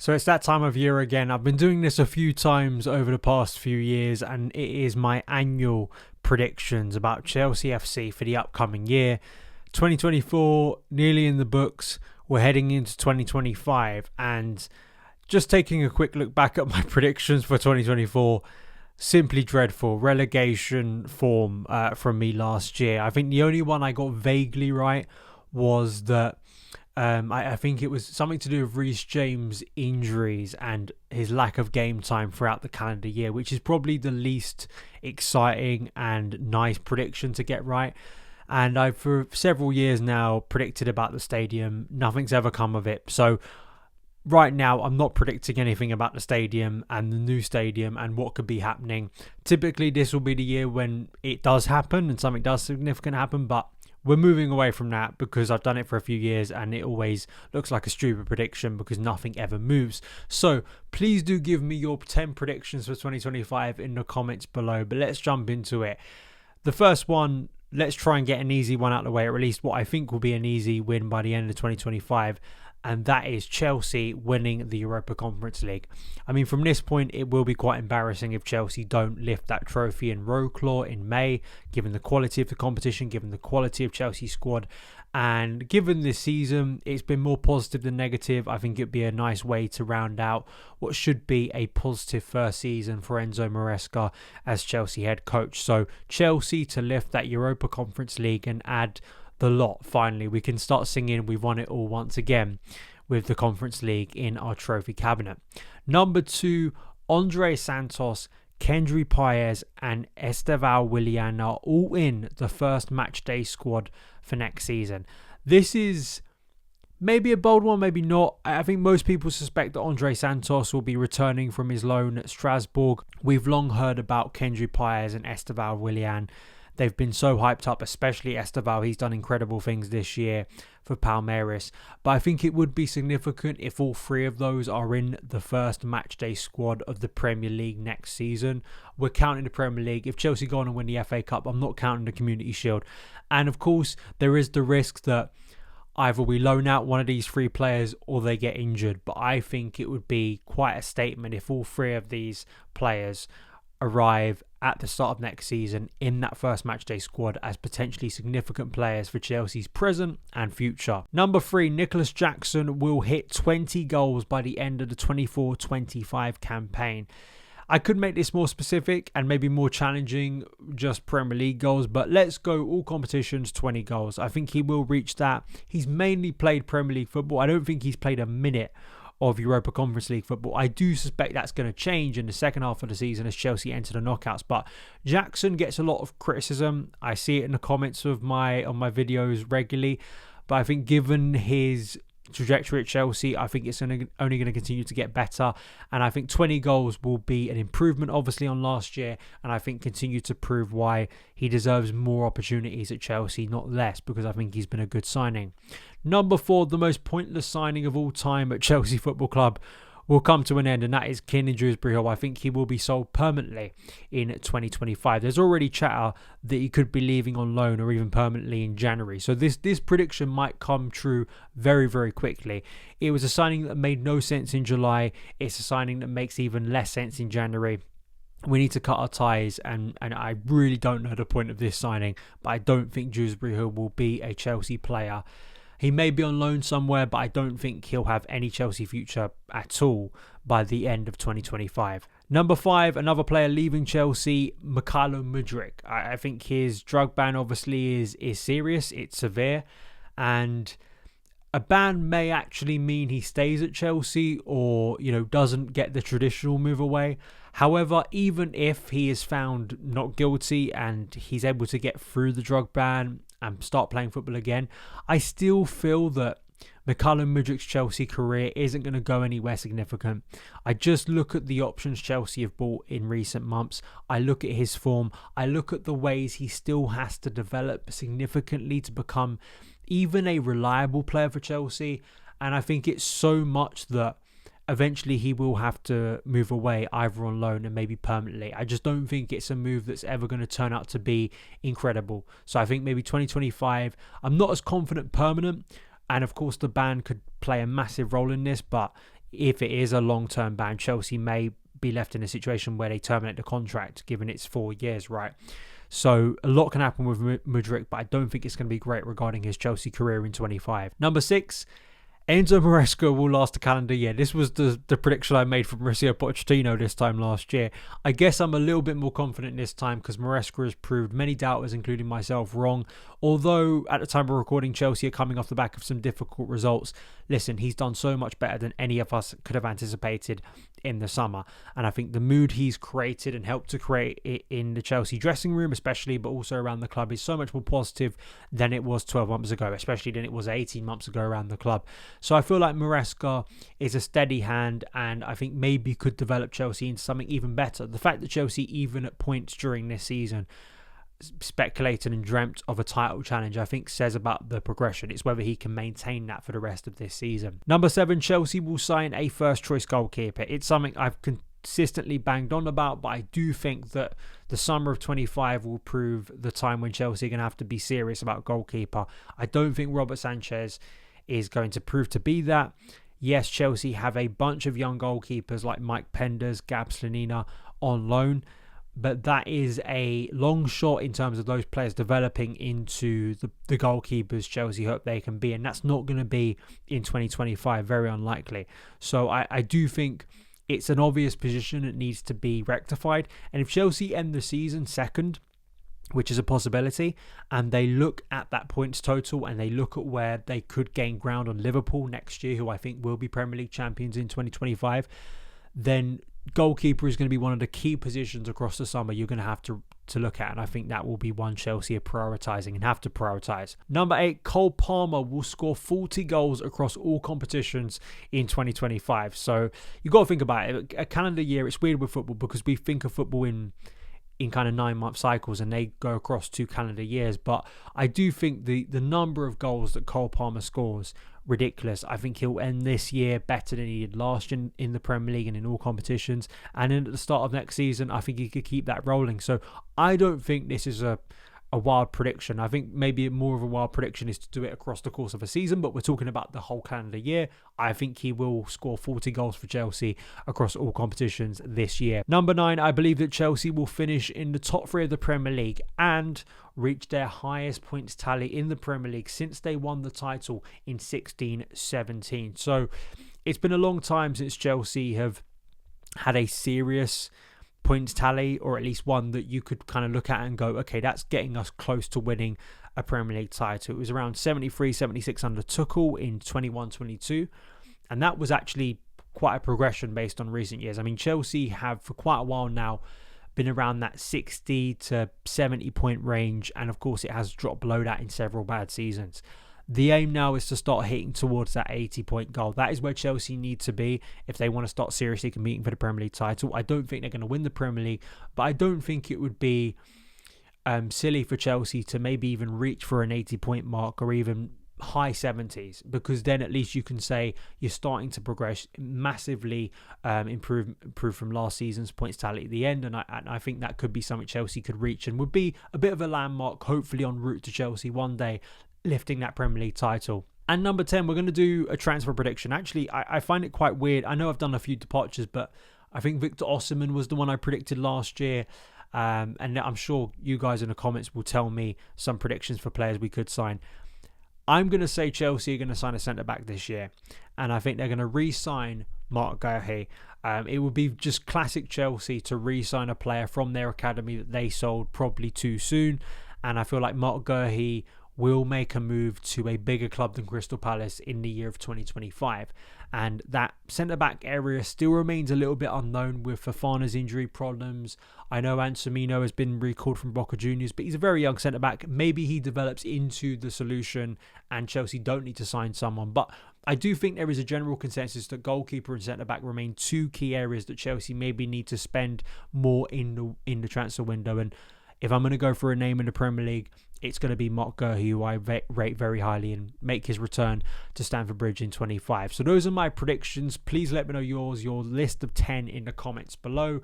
So it's that time of year again. I've been doing this a few times over the past few years, and it is my annual predictions about Chelsea FC for the upcoming year. 2024 nearly in the books. We're heading into 2025, and just taking a quick look back at my predictions for 2024, simply dreadful. Relegation form from me last year. I think the only one I got vaguely right was that I think it was something to do with Reece James' injuries and his lack of game time throughout the calendar year, which is probably the least exciting and nice prediction to get right. And I've for several years now predicted about the stadium. Nothing's ever come of it. So right now, I'm not predicting anything about the stadium and the new stadium and what could be happening. Typically, this will be the year when it does happen and something does significant happen, but we're moving away from that because I've done it for a few years and it always looks like a stupid prediction because nothing ever moves. So please do give me your 10 predictions for 2025 in the comments below. But let's jump into it. The first one, let's try and get an easy one out of the way, or at least what I think will be an easy win by the end of 2025. And that is Chelsea winning the Europa Conference League. I mean, from this point, it will be quite embarrassing if Chelsea don't lift that trophy in Wroclaw in May, given the quality of the competition, given the quality of Chelsea's squad. And given this season, it's been more positive than negative. I think it'd be a nice way to round out what should be a positive first season for Enzo Moreso as Chelsea head coach. So Chelsea to lift that Europa Conference League and add the lot. Finally, we can start singing "We've won it all" once again with the Conference League in our trophy cabinet. Number 2, Andre Santos, Kendry Paez and Estevao Willian are all in the first match day squad for next season. This is maybe a bold one, maybe not. I think most people suspect that Andre Santos will be returning from his loan at Strasbourg. We've long heard about Kendry Paez and Estevao Willian. They've been so hyped up, especially Estevao. He's done incredible things this year for Palmeiras. But I think it would be significant if all three of those are in the first matchday squad of the Premier League next season. We're counting the Premier League. If Chelsea go on and win the FA Cup, I'm not counting the Community Shield. And of course, there is the risk that either we loan out one of these three players or they get injured. But I think it would be quite a statement if all three of these players arrive at the start of next season in that first matchday squad as potentially significant players for Chelsea's present and future. Number 3, Nicholas Jackson will hit 20 goals by the end of the 24-25 campaign. I could make this more specific and maybe more challenging, just Premier League goals, but let's go all competitions, 20 goals. I think he will reach that. He's mainly played Premier League football. I don't think he's played a minute of Europa Conference League football. I do suspect that's going to change in the second half of the season as Chelsea enter the knockouts. But Jackson gets a lot of criticism. I see it in the comments of on my videos regularly. But I think given his trajectory at Chelsea, I think it's only going to continue to get better. And I think 20 goals will be an improvement, obviously, on last year. And I think continue to prove why he deserves more opportunities at Chelsea, not less, because I think he's been a good signing. Number 4, the most pointless signing of all time at Chelsea Football Club will come to an end, and that is Kiernan Dewsbury-Hall. I think he will be sold permanently in 2025. There's already chatter that he could be leaving on loan or even permanently in January. So this prediction might come true very, very quickly. It was a signing that made no sense in July. It's a signing that makes even less sense in January. We need to cut our ties, and I really don't know the point of this signing, but I don't think Dewsbury-Hall will be a Chelsea player. He may be on loan somewhere, but I don't think he'll have any Chelsea future at all by the end of 2025. Number 5, another player leaving Chelsea, Mykhailo Mudryk. I think his drug ban obviously is serious, it's severe, and a ban may actually mean he stays at Chelsea or, doesn't get the traditional move away. However, even if he is found not guilty and he's able to get through the drug ban and start playing football again, I still feel that Mykhailo Mudryk's Chelsea career isn't going to go anywhere significant. I just look at the options Chelsea have bought in recent months. I look at his form. I look at the ways he still has to develop significantly to become even a reliable player for Chelsea. And I think it's so much that eventually he will have to move away, either on loan and maybe permanently. I just don't think it's a move that's ever going to turn out to be incredible. So I think maybe 2025, I'm not as confident permanent. And of course, the ban could play a massive role in this. But if it is a long-term ban, Chelsea may be left in a situation where they terminate the contract, given it's 4 years, right? So a lot can happen with Madri, but I don't think it's going to be great regarding his Chelsea career in 25. Number 6, Enzo Moreso will last a calendar year. This was the prediction I made for Mauricio Pochettino this time last year. I guess I'm a little bit more confident this time because Moreso has proved many doubters, including myself, wrong. Although at the time of recording, Chelsea are coming off the back of some difficult results. Listen, he's done so much better than any of us could have anticipated in the summer. And I think the mood he's created and helped to create it in the Chelsea dressing room especially, but also around the club, is so much more positive than it was 12 months ago, especially than it was 18 months ago around the club. So I feel like Moreso is a steady hand, and I think maybe could develop Chelsea into something even better. The fact that Chelsea, even at points during this season, speculated and dreamt of a title challenge, I think says about the progression. It's whether he can maintain that for the rest of this season. Number 7, Chelsea will sign a first choice goalkeeper. It's something I've consistently banged on about, but I do think that the summer of 25 will prove the time when Chelsea are going to have to be serious about goalkeeper. I don't think Robert Sanchez is going to prove to be that. Yes, Chelsea have a bunch of young goalkeepers like Mike Penders, Gab Slonina on loan, but that is a long shot in terms of those players developing into the goalkeepers Chelsea hope they can be, and that's not going to be in 2025, very unlikely. So I do think it's an obvious position that needs to be rectified, and if Chelsea end the season second, which is a possibility, and they look at that points total and they look at where they could gain ground on Liverpool next year, who I think will be Premier League champions in 2025, then goalkeeper is going to be one of the key positions across the summer you're going to have to look at, and I think that will be one Chelsea are prioritising and have to prioritise. Number 8, Cole Palmer will score 40 goals across all competitions in 2025. So you've got to think about it. A calendar year, it's weird with football because we think of football in kind of 9-month cycles and they go across 2 calendar years, but I do think the number of goals that Cole Palmer scores, ridiculous. I think he'll end this year better than he did last year in the Premier League and in all competitions, and then at the start of next season I think he could keep that rolling. So I don't think this is a wild prediction. I think maybe more of a wild prediction is to do it across the course of a season, but we're talking about the whole calendar year. I think he will score 40 goals for Chelsea across all competitions this year. Number 9, I believe that Chelsea will finish in the top 3 of the Premier League and reach their highest points tally in the Premier League since they won the title in 16-17. So it's been a long time since Chelsea have had a serious points tally, or at least one that you could kind of look at and go, okay, that's getting us close to winning a Premier League title. It was around 73, 76 under Tuchel in 21-22, and that was actually quite a progression based on recent years. I mean, Chelsea have for quite a while now been around that 60 to 70 point range, and of course it has dropped below that in several bad seasons. The aim now is to start hitting towards that 80-point goal. That is where Chelsea need to be if they want to start seriously competing for the Premier League title. I don't think they're going to win the Premier League, but I don't think it would be silly for Chelsea to maybe even reach for an 80-point mark or even high 70s, because then at least you can say you're starting to progress massively, improve from last season's points tally at the end, and I think that could be something Chelsea could reach and would be a bit of a landmark, hopefully en route to Chelsea one day lifting that Premier League title. And number 10, we're going to do a transfer prediction. Actually, I find it quite weird. I know I've done a few departures, but I think Victor Osimhen was the one I predicted last year. And I'm sure you guys in the comments will tell me some predictions for players we could sign. I'm going to say Chelsea are going to sign a centre-back this year. And I think they're going to re-sign Marc Guéhi. It would be just classic Chelsea to re-sign a player from their academy that they sold probably too soon. And I feel like Marc Guéhi will make a move to a bigger club than Crystal Palace in the year of 2025. And that centre-back area still remains a little bit unknown with Fofana's injury problems. I know Anselmino has been recalled from Boca Juniors, but he's a very young centre-back. Maybe he develops into the solution and Chelsea don't need to sign someone. But I do think there is a general consensus that goalkeeper and centre-back remain 2 key areas that Chelsea maybe need to spend more in the transfer window. And if I'm going to go for a name in the Premier League, it's going to be Marc Guéhi, who I rate very highly, and make his return to Stamford Bridge in 25. So those are my predictions. Please let me know your list of 10 in the comments below.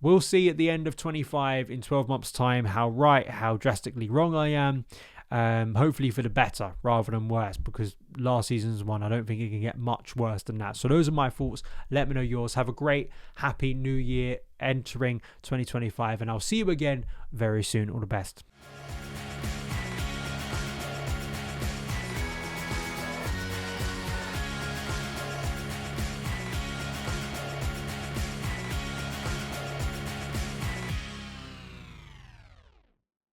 We'll see at the end of 25 in 12 months' time how right, how drastically wrong I am. hopefully for the better rather than worse, because last season's one, I don't think it can get much worse than that. So those are my thoughts. Let me know yours. Have a great, happy new year entering 2025, and I'll see you again very soon. All the best.